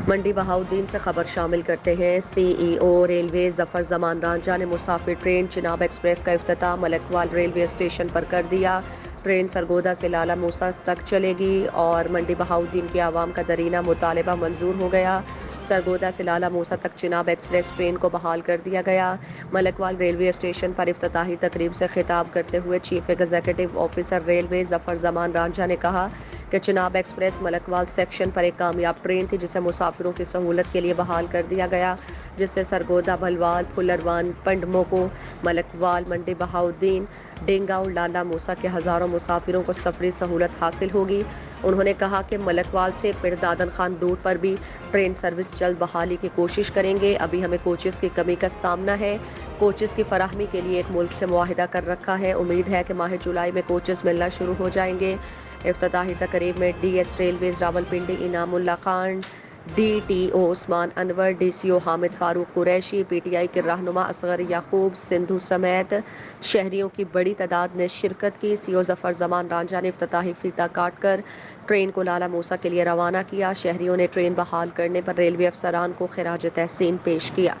منڈی بہاؤالدین سے خبر شامل کرتے ہیں۔ سی ای او ریلوے ظفر زمان رانجھا نے مسافر ٹرین چناب ایکسپریس کا افتتاح ملکوال ریلوے اسٹیشن پر کر دیا۔ ٹرین سرگودا سے لالہ موسیٰ تک چلے گی اور منڈی بہاؤالدین کی عوام کا درینہ مطالبہ منظور ہو گیا۔ سرگودا سے لالہ موسیٰ تک چناب ایکسپریس ٹرین کو بحال کر دیا گیا۔ ملکوال ریلوے اسٹیشن پر افتتاحی تقریب سے خطاب کرتے ہوئے چیف ایگزیکٹو آفیسر ریلوے ظفر زمان رانجھا نے کہا کہ چناب ایکسپریس ملکوال سیکشن پر ایک کامیاب ٹرین تھی جسے مسافروں کی سہولت کے لیے بحال کر دیا گیا، جس سے سرگودا، بھلوال، پھلروان، پنڈموکو، ملکوال، منڈی بہاؤالدین، ڈینگا اور لالہ موسیٰ کے ہزاروں مسافروں کو سفری سہولت حاصل ہوگی۔ انہوں نے کہا کہ ملکوال سے پردادن خان روٹ پر بھی ٹرین سروس جلد بحالی کی کوشش کریں گے۔ ابھی ہمیں کوچز کی کمی کا سامنا ہے۔ کوچز کی فراہمی کے لیے ایک ملک سے معاہدہ کر رکھا ہے۔ امید ہے کہ ماہ جولائی میں کوچز ملنا شروع ہو جائیں گے۔ افتتاحی تقریب میں D S railways Rawalpindi Inam Ullah Khan, D T O Usman Anwar, D C O Hamid Farooq Qureshi, P T I کے رہنما اصغر یعقوب سندھو سمیت شہریوں کی بڑی تعداد نے شرکت کی۔ سی او ظفر زمان رانجھا نے افتتاحی فیتا کاٹ کر ٹرین کو لالہ موسیٰ کے لیے روانہ کیا۔ شہریوں نے ٹرین بحال کرنے پر ریلوے افسران کو خراج تحسین پیش کیا۔